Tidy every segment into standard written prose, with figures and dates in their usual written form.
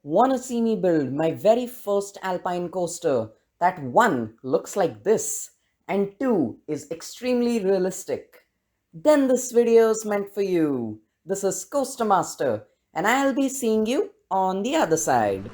Wanna see me build my very first Alpine coaster that one looks like this and two is extremely realistic? Then this video is meant for you. This is Coaster Master and I'll be seeing you on the other side.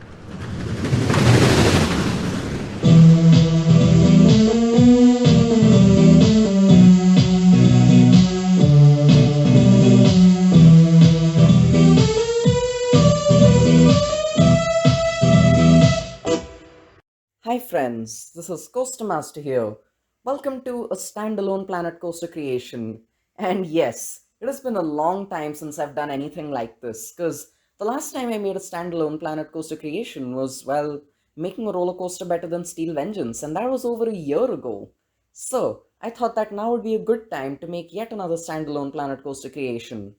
Hi friends, this is Coaster Master here. Welcome to a standalone Planet Coaster creation. And yes, it has been a long time since I've done anything like this, because the last time I made a standalone Planet Coaster creation was, well, making a roller coaster better than Steel Vengeance, and that was over a year ago. So, I thought that now would be a good time to make yet another standalone Planet Coaster creation.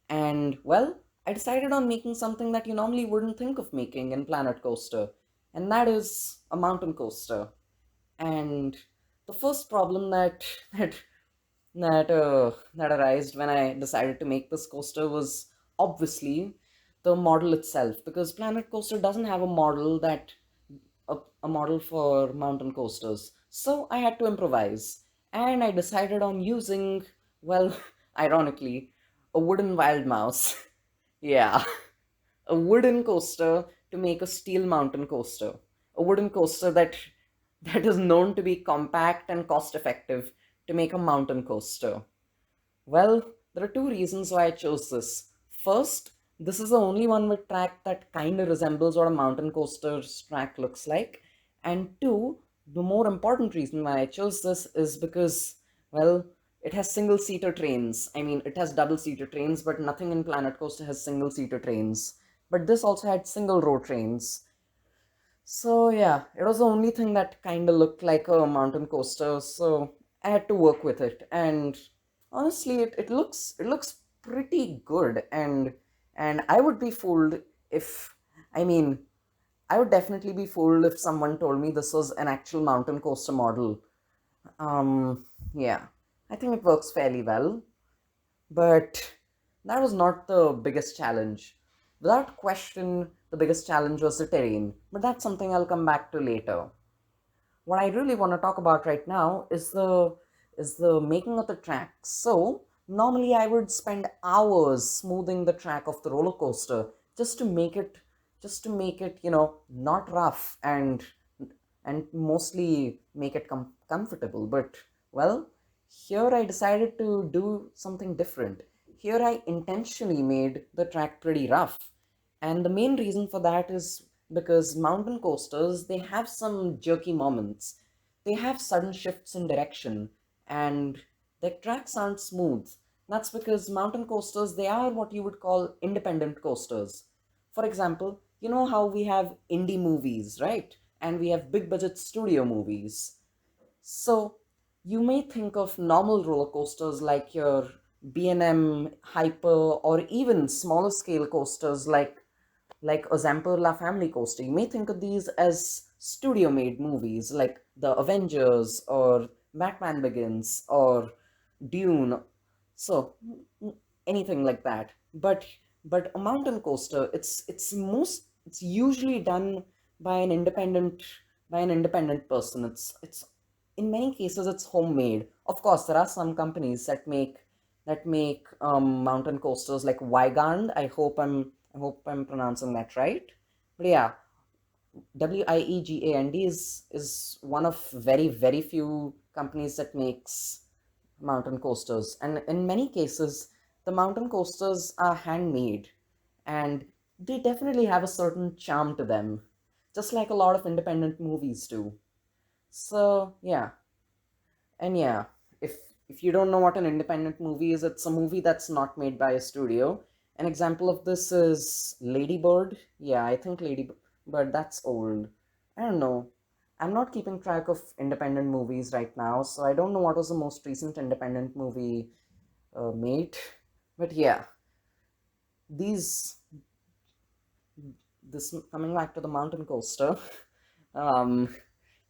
And, well, I decided on making something that you normally wouldn't think of making in Planet Coaster, and that is a mountain coaster. And the first problem that arose when I decided to make this coaster was obviously the model itself, because Planet Coaster doesn't have a model for mountain coasters. So I had to improvise, and I decided on using, well, ironically, a wooden wild mouse. Yeah, a wooden coaster to make a steel mountain coaster. A wooden coaster that is known to be compact and cost effective to make a mountain coaster. Well, there are two reasons why I chose this. First, this is the only one with track that kind of resembles what a mountain coaster's track looks like. And two, the more important reason why I chose this is because, well, it has single-seater trains. I mean, it has double-seater trains, but nothing in Planet Coaster has single-seater trains. But this also had single-row trains. So yeah, it was the only thing that kind of looked like a mountain coaster, so I had to work with it. And honestly, it looks pretty good, and I would be fooled if I mean I would definitely be fooled if someone told me this was an actual mountain coaster model. Yeah, I think it works fairly well. But that was not the biggest challenge. Without question, the biggest challenge was the terrain, but that's something I'll come back to later. What I really want to talk about right now is the making of the track. So normally I would spend hours smoothing the track of the roller coaster just to make it not rough and mostly make it comfortable. But well, here I decided to do something different. Here I intentionally made the track pretty rough. And the main reason for that is because mountain coasters, they have some jerky moments. They have sudden shifts in direction, and their tracks aren't smooth. That's because mountain coasters, they are what you would call independent coasters. For example, you know how we have indie movies, right? And we have big budget studio movies. So you may think of normal roller coasters like your B&M Hyper, or even smaller scale coasters like a Zamperla family coaster. You may think of these as studio made movies like The Avengers or Batman Begins or Dune. So anything like that. But a mountain coaster, it's usually done by an independent person. It's in many cases it's homemade. Of course, there are some companies that make mountain coasters like Wygand. I hope I'm pronouncing that right. But yeah, Wiegand is one of very few companies that makes mountain coasters, and in many cases the mountain coasters are handmade, and they definitely have a certain charm to them, just like a lot of independent movies do. So yeah, and yeah, if you don't know what an independent movie is, it's a movie that's not made by a studio. An example of this is Lady Bird. Yeah, I think Lady Bird, that's old. I don't know. I'm not keeping track of independent movies right now, so I don't know what was the most recent independent movie made. But yeah, these this coming back to the mountain coaster. um,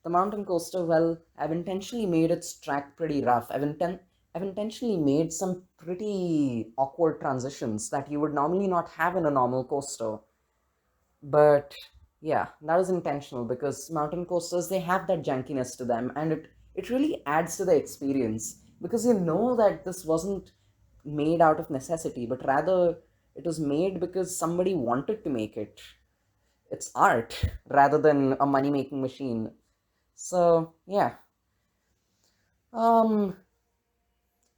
the mountain coaster, well, I've intentionally made its track pretty rough. I've intentionally made some pretty awkward transitions that you would normally not have in a normal coaster. But yeah, that was intentional because mountain coasters, they have that jankiness to them, and it really adds to the experience because you know that this wasn't made out of necessity, but rather it was made because somebody wanted to make it. It's art rather than a money making machine. So yeah, um,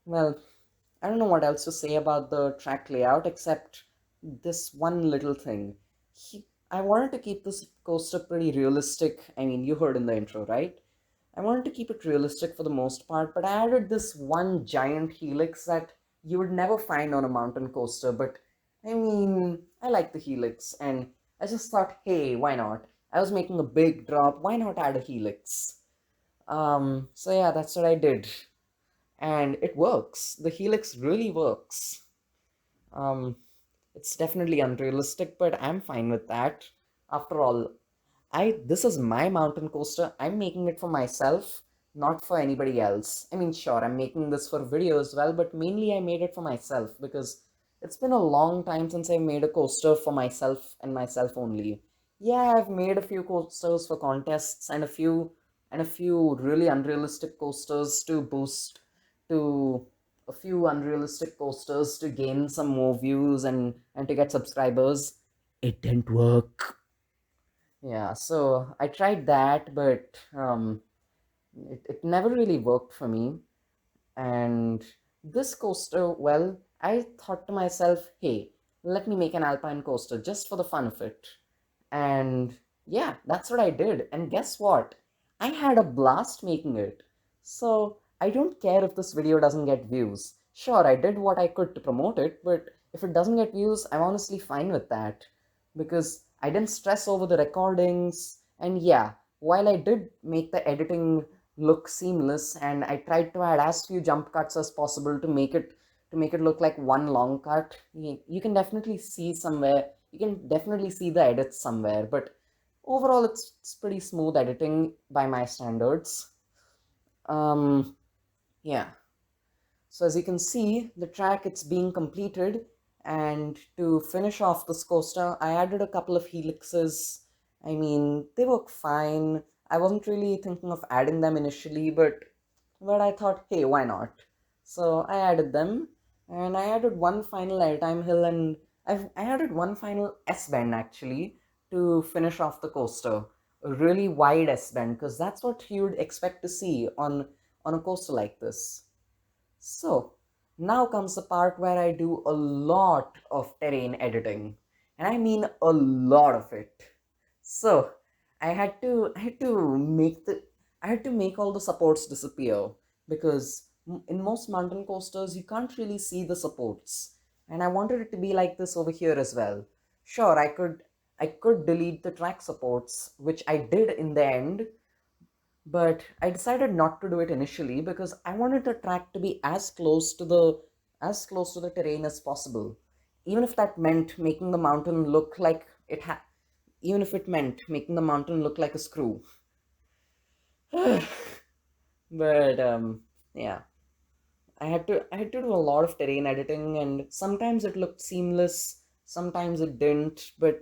well, I don't know what else to say about the track layout except this one little thing. I wanted to keep this coaster pretty realistic. I mean, you heard in the intro, right? I wanted to keep it realistic for the most part, but I added this one giant helix that you would never find on a mountain coaster. But I mean, I like the helix, and I just thought, hey, why not? I was making a big drop, why not add a helix? So yeah, that's what I did. And it works. The helix really works. Um, it's definitely unrealistic, but I'm fine with that. After all, I this is my mountain coaster. I'm making it for myself, not for anybody else. I mean, sure, I'm making this for video as well, but mainly I made it for myself because it's been a long time since I made a coaster for myself and myself only. Yeah, I've made a few coasters for contests and a few really unrealistic coasters to boost to a few unrealistic coasters to gain some more views and to get subscribers. It didn't work. Yeah, so I tried that, but it never really worked for me. And this coaster, well, I thought to myself, hey, let me make an Alpine coaster just for the fun of it. And yeah, that's what I did. And guess what? I had a blast making it. So I don't care if this video doesn't get views. Sure, I did what I could to promote it, but if it doesn't get views, I'm honestly fine with that. Because I didn't stress over the recordings. And yeah, while I did make the editing look seamless and I tried to add as few jump cuts as possible to make it look like one long cut, you can definitely see somewhere you can definitely see the edits somewhere, but overall it's pretty smooth editing by my standards. Um, yeah. So as you can see, the track it's being completed, and to finish off this coaster, I added a couple of helixes. I mean, they work fine. I wasn't really thinking of adding them initially, but I thought, hey, why not? So I added them, and I added one final airtime hill, and I added one final S bend actually to finish off the coaster. A really wide S bend, because that's what you'd expect to see on a coaster like this. So now comes the part where I do a lot of terrain editing, and I mean a lot of it. So I had to make all the supports disappear because in most mountain coasters you can't really see the supports, and I wanted it to be like this over here as well. Sure, I could delete the track supports, which I did in the end, but I decided not to do it initially because I wanted the track to be as close to the terrain as possible. Even if that meant making the mountain look like even if it meant making the mountain look like a screw. But yeah, I had to do a lot of terrain editing, and sometimes it looked seamless, sometimes it didn't, but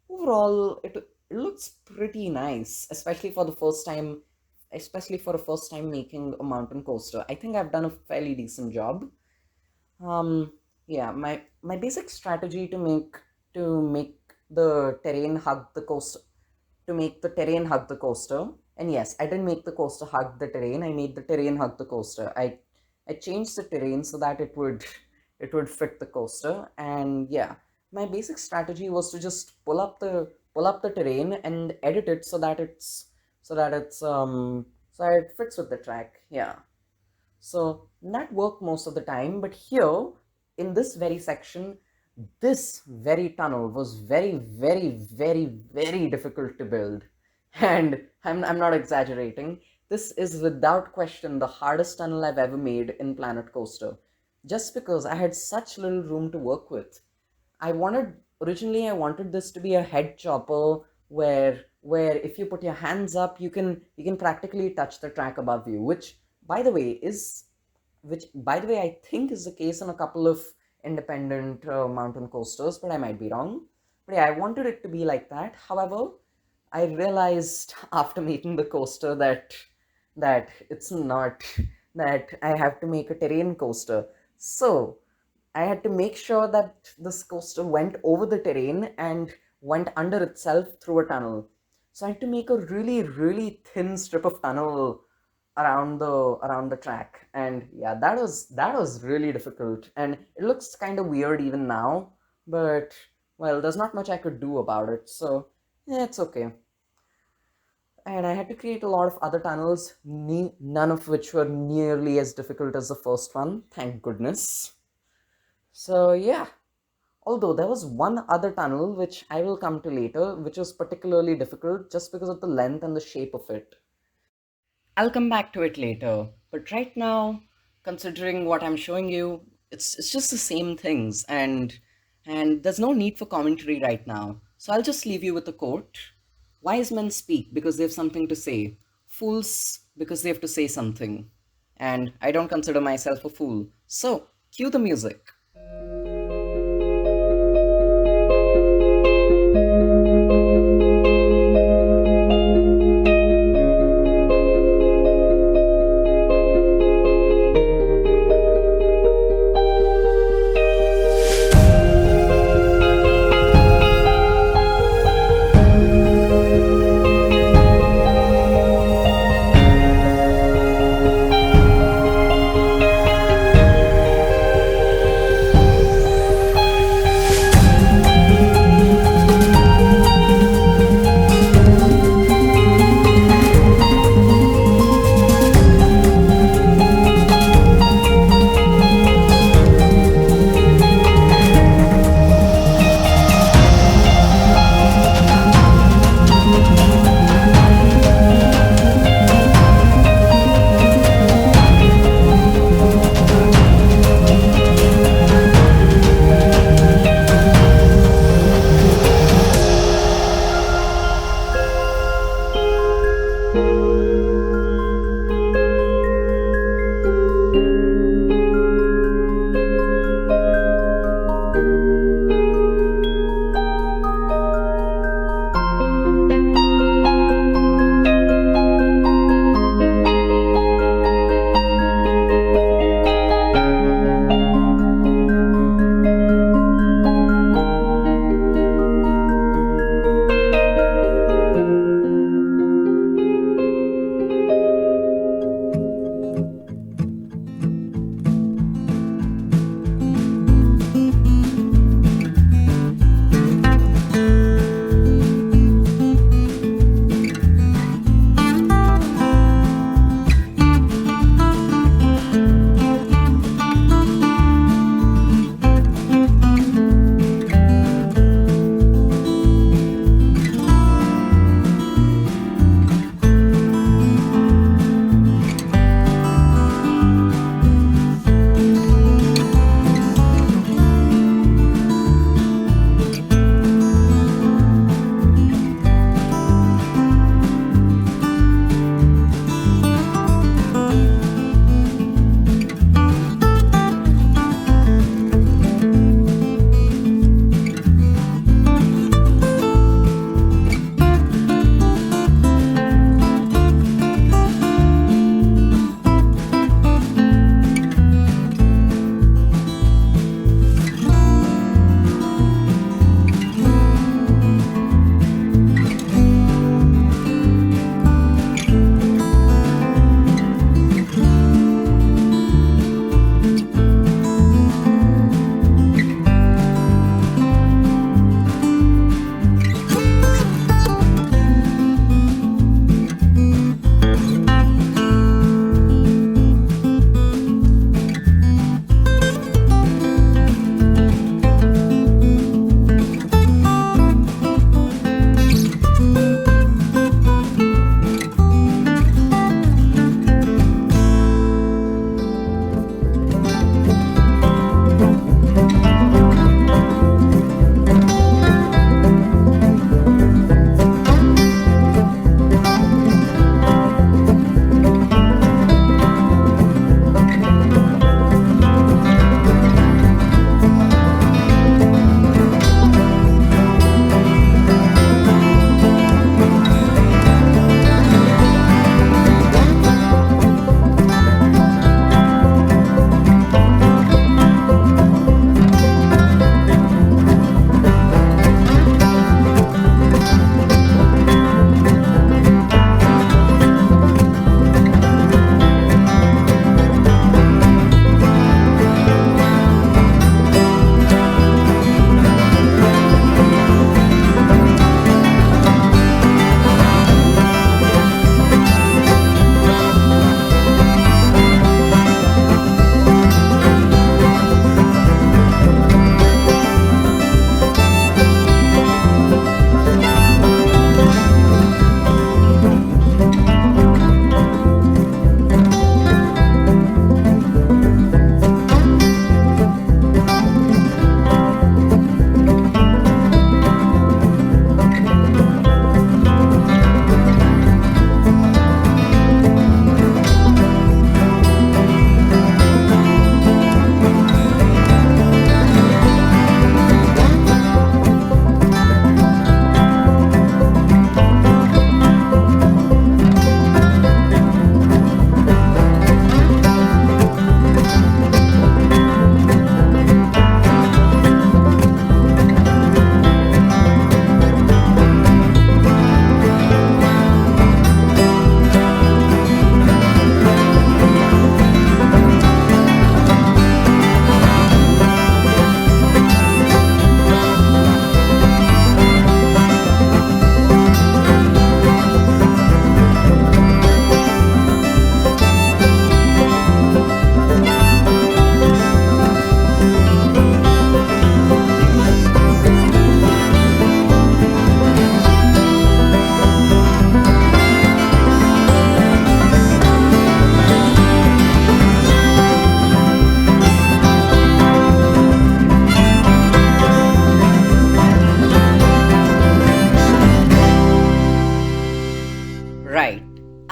overall it looks pretty nice, especially for the first time making a mountain coaster. I think I've done a fairly decent job. Um, yeah, my basic strategy to make the terrain hug the coaster to make the terrain hug the coaster. And yes, I didn't make the coaster hug the terrain. I made the terrain hug the coaster. I changed the terrain so that it would fit the coaster. And yeah, my basic strategy was to just pull up the terrain and edit it so that it's so that it fits with the track. Yeah. So that worked most of the time, but here in this very section, this very tunnel was very difficult to build. And I'm not exaggerating. This is without question the hardest tunnel I've ever made in Planet Coaster, just because I had such little room to work with. Originally I wanted this to be a head chopper where if you put your hands up you can practically touch the track above you, which by the way I think is the case in a couple of independent mountain coasters, but I might be wrong. But yeah, I wanted it to be like that. However, I realized after making the coaster that it's not, that I have to make a terrain coaster. So I had to make sure that this coaster went over the terrain and went under itself through a tunnel. So I had to make a really, really thin strip of tunnel around the track. And yeah, that was really difficult. And it looks kind of weird even now, but well, there's not much I could do about it. So yeah, it's okay. And I had to create a lot of other tunnels, none of which were nearly as difficult as the first one, thank goodness. So yeah, although there was one other tunnel which I will come to later, which was particularly difficult just because of the length and the shape of it. I'll come back to it later, but right now, considering what I'm showing you, it's just the same things, and there's no need for commentary right now. So I'll just leave you with a quote. Wise men speak because they have something to say. Fools because they have to say something. And I don't consider myself a fool. So, cue the music.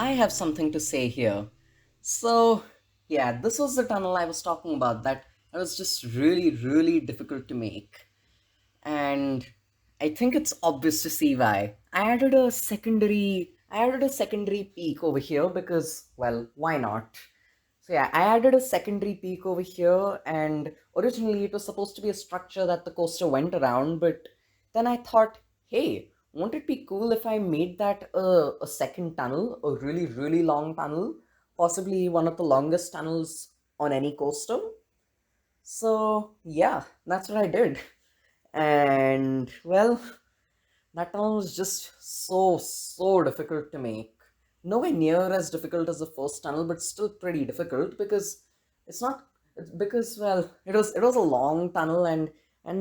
I have something to say here. So, yeah, this was the tunnel I was talking about that was just really, really difficult to make. And I think it's obvious to see why. I added a secondary peak over here because, well, why not? So yeah, I added a secondary peak over here, and originally it was supposed to be a structure that the coaster went around, but then I thought, hey, won't it be cool if I made that a second tunnel, a really, really long tunnel, possibly one of the longest tunnels on any coaster? So yeah, that's what I did. And well, that tunnel was just so difficult to make. Nowhere near as difficult as the first tunnel, but still pretty difficult because it's not. It's because well, it was a long tunnel and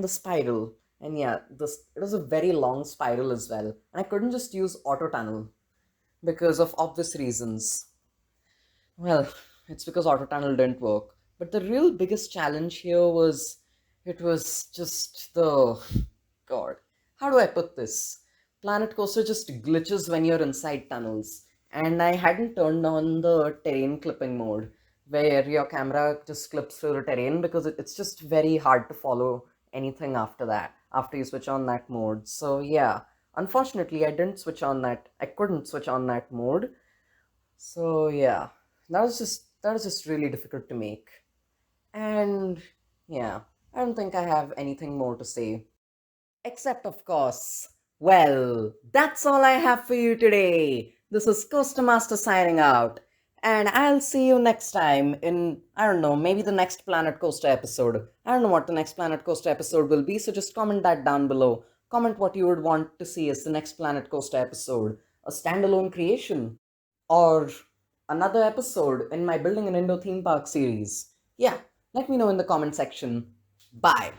the spiral, and yeah, this it was a very long spiral as well, and I couldn't just use auto tunnel because of obvious reasons. Well, it's because auto tunnel didn't work. But the real biggest challenge here was it was just the God. How do I put this? Planet Coaster just glitches when you're inside tunnels. And I hadn't turned on the terrain clipping mode where your camera just clips through the terrain because it's just very hard to follow anything after that, after you switch on that mode. So yeah, unfortunately I couldn't switch on that mode, so yeah, that was just really difficult to make. And yeah, I don't think I have anything more to say. Except of course, well, that's all I have for you today. This is Coaster Master signing out. And I'll see you next time in, I don't know, maybe the next Planet Coaster episode. I don't know what the next Planet Coaster episode will be, so just comment that down below. Comment what you would want to see as the next Planet Coaster episode. A standalone creation, or another episode in my Building an Indo Theme Park series. Yeah, let me know in the comment section. Bye.